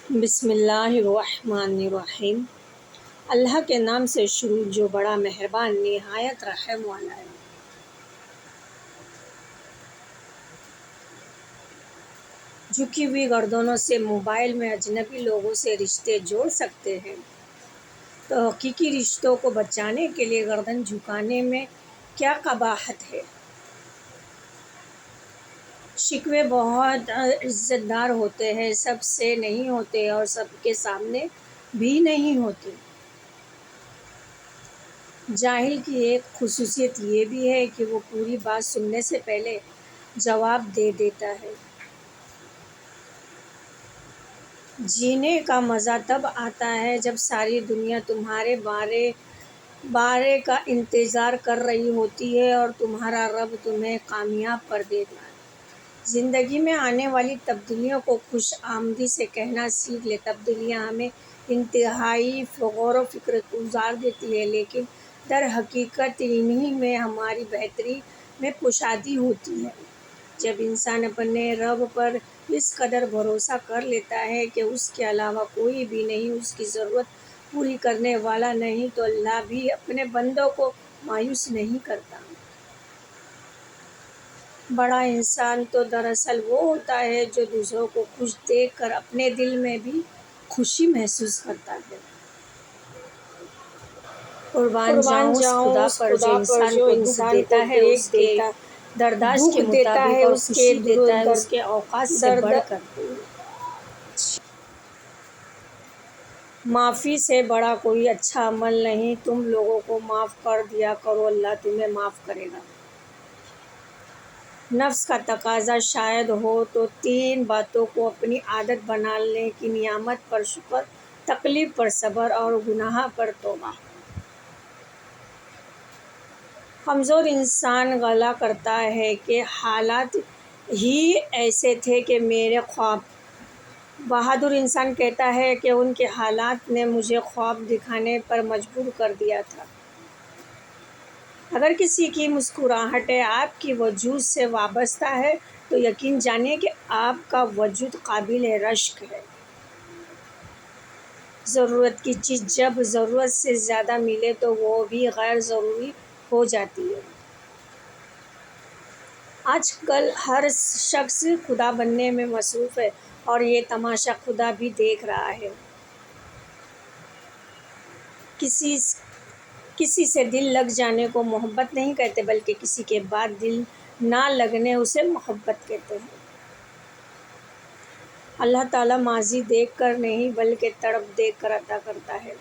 بسم اللہ الرحمن الرحیم۔ اللہ کے نام سے شروع جو بڑا مہربان نہایت رحم والا ہے۔ جھکی ہوئی گردنوں سے موبائل میں اجنبی لوگوں سے رشتے جوڑ سکتے ہیں تو حقیقی رشتوں کو بچانے کے لیے گردن جھکانے میں کیا قباحت ہے۔ شکوے بہت عزت دار ہوتے ہیں، سب سے نہیں ہوتے اور سب کے سامنے بھی نہیں ہوتے۔ جاہل کی ایک خصوصیت یہ بھی ہے کہ وہ پوری بات سننے سے پہلے جواب دے دیتا ہے۔ جینے کا مزہ تب آتا ہے جب ساری دنیا تمہارے بارے کا انتظار کر رہی ہوتی ہے اور تمہارا رب تمہیں کامیاب کر دیتا ہے۔ زندگی میں آنے والی تبدیلیوں کو خوش آمدید سے کہنا سیکھ لیں۔ تبدیلیاں ہمیں انتہائی غور و فکر گزار دیتی ہیں، لیکن در حقیقت انہی میں ہماری بہتری میں کشادگی ہوتی ہے۔ جب انسان اپنے رب پر اس قدر بھروسہ کر لیتا ہے کہ اس کے علاوہ کوئی بھی نہیں، اس کی ضرورت پوری کرنے والا نہیں، تو اللہ بھی اپنے بندوں کو مایوس نہیں کرتا۔ بڑا انسان تو دراصل وہ ہوتا ہے جو دوسروں کو خوش دیکھ کر اپنے دل میں بھی خوشی محسوس کرتا ہے۔ قربان جاؤں اس خدا پر جو انسان کو دکھ دیتا ہے، اس کے برداشت کے مطابق اور خوشی دیتا ہے اس کے اوقات سے بڑھ کر۔ معافی سے بڑا کوئی اچھا عمل نہیں۔ تم لوگوں کو معاف کر دیا کرو، اللہ تمہیں معاف کرے گا۔ نفس کا تقاضا شاید ہو تو 3 باتوں کو اپنی عادت بنا لیں کہ نعمت پر شکر، تکلیف پر صبر اور گناہ پر توبہ۔ کمزور انسان گلہ کرتا ہے کہ حالات ہی ایسے تھے کہ میرے خواب۔ بہادر انسان کہتا ہے کہ ان کے حالات نے مجھے خواب دکھانے پر مجبور کر دیا تھا۔ اگر کسی کی مسکراہٹ آپ کی وجود سے وابستہ ہے تو یقین جانیں کہ آپ کا وجود قابل رشک ہے۔ ضرورت کی چیز جب ضرورت سے زیادہ ملے تو وہ بھی غیر ضروری ہو جاتی ہے۔ آج کل ہر شخص خدا بننے میں مصروف ہے اور یہ تماشا خدا بھی دیکھ رہا ہے۔ کسی سے دل لگ جانے کو محبت نہیں کہتے، بلکہ کسی کے بعد دل نہ لگنے اسے محبت کہتے ہیں۔ اللہ تعالیٰ ماضی دیکھ کر نہیں بلکہ تڑپ دیکھ کر عطا کرتا ہے۔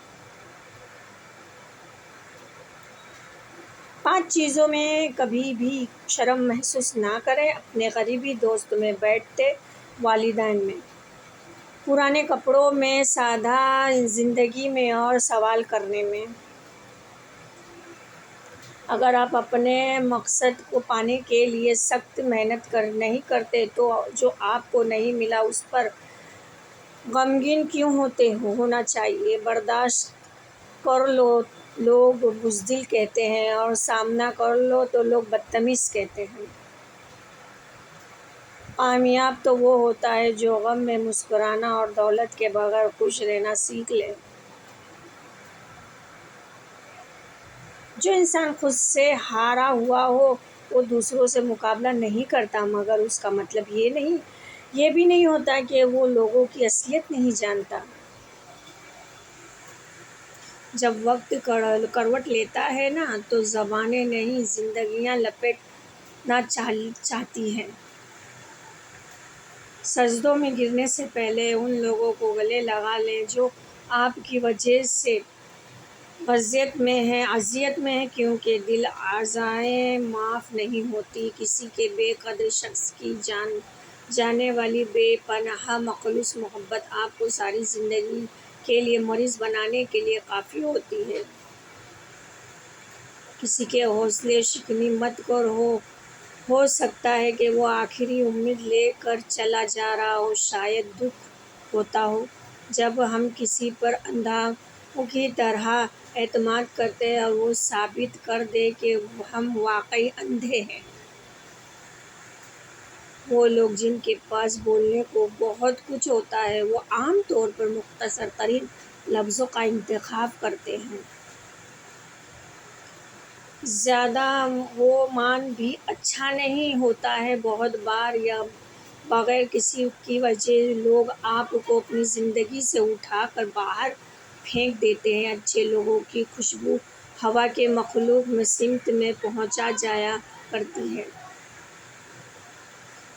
5 چیزوں میں کبھی بھی شرم محسوس نہ کریں۔ اپنے قریبی دوست میں، بیٹھتے والدین میں، پرانے کپڑوں میں، سادہ زندگی میں اور سوال کرنے میں۔ اگر آپ اپنے مقصد کو پانے کے لیے سخت محنت نہیں کرتے تو جو آپ کو نہیں ملا اس پر غمگین کیوں ہونا چاہیے۔ برداشت کر لو لوگ بزدل کہتے ہیں اور سامنا کر لو تو لوگ بدتمیز کہتے ہیں۔ کامیاب تو وہ ہوتا ہے جو غم میں مسکرانا اور دولت کے بغیر خوش رہنا سیکھ لے۔ جو انسان خود سے ہارا ہوا ہو وہ دوسروں سے مقابلہ نہیں کرتا، مگر اس کا مطلب یہ بھی نہیں ہوتا کہ وہ لوگوں کی اصلیت نہیں جانتا۔ جب وقت کروٹ لیتا ہے نا تو زبانیں نہیں زندگیاں لپٹنا چاہتی ہیں۔ سجدوں میں گرنے سے پہلے ان لوگوں کو گلے لگا لیں جو آپ کی وجہ سے اذیت میں ہیں، کیونکہ دل آزائیں معاف نہیں ہوتی۔ کسی کے بے قدر شخص کی جانے والی بے پناہ مخلص محبت آپ کو ساری زندگی کے لیے مریض بنانے کے لیے کافی ہوتی ہے۔ کسی کے حوصلے شکنی مت کرو، ہو سکتا ہے کہ وہ آخری امید لے کر چلا جا رہا ہو۔ شاید دکھ ہوتا ہو جب ہم کسی پر اندھوں کی طرح اعتماد کرتے ہیں اور وہ ثابت کر دے کہ ہم واقعی اندھے ہیں۔ وہ لوگ جن کے پاس بولنے کو بہت کچھ ہوتا ہے وہ عام طور پر مختصر ترین لفظوں کا انتخاب کرتے ہیں۔ زیادہ وہ مان بھی اچھا نہیں ہوتا ہے۔ بہت بار یا بغیر کسی کی وجہ لوگ آپ کو اپنی زندگی سے اٹھا کر باہر پھینک دیتے ہیں۔ اچھے لوگوں کی خوشبو ہوا کے مخلوق میں سمت میں پہنچا جایا کرتی ہے،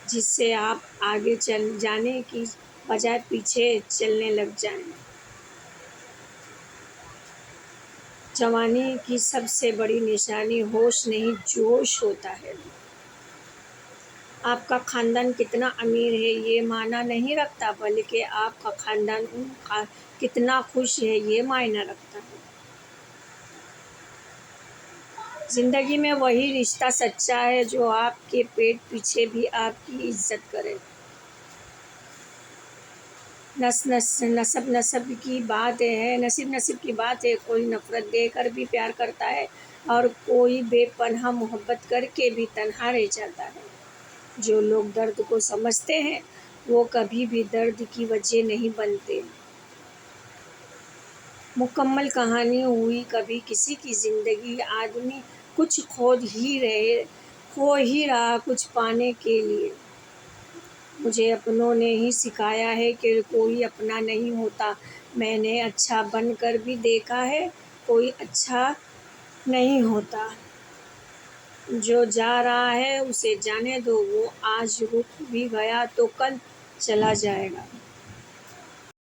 جس سے آپ آگے جانے کی بجائے پیچھے چلنے لگ جائیں۔ جوانی کی سب سے بڑی نشانی ہوش نہیں جوش ہوتا ہے۔ آپ کا خاندان کتنا امیر ہے یہ معنی نہیں رکھتا، بلکہ آپ کا خاندان کتنا خوش ہے یہ معنی رکھتا ہے۔ زندگی میں وہی رشتہ سچا ہے جو آپ کے پیٹ پیچھے بھی آپ کی عزت کرے۔ نصب کی بات ہے، کوئی نفرت دے کر بھی پیار کرتا ہے اور کوئی بے پناہ محبت کر کے بھی تنہا رہ جاتا ہے۔ جو لوگ درد کو سمجھتے ہیں وہ کبھی بھی درد کی وجہ نہیں بنتے۔ مکمل کہانی ہوئی کبھی کسی کی زندگی۔ آدمی کچھ کھو ہی رہا کچھ پانے کے لیے۔ مجھے اپنوں نے ہی سکھایا ہے کہ کوئی اپنا نہیں ہوتا۔ میں نے اچھا بن کر بھی دیکھا ہے کوئی اچھا نہیں ہوتا۔ جو جا رہا ہے اسے جانے دو، وہ آج رک بھی گیا تو کل چلا جائے گا۔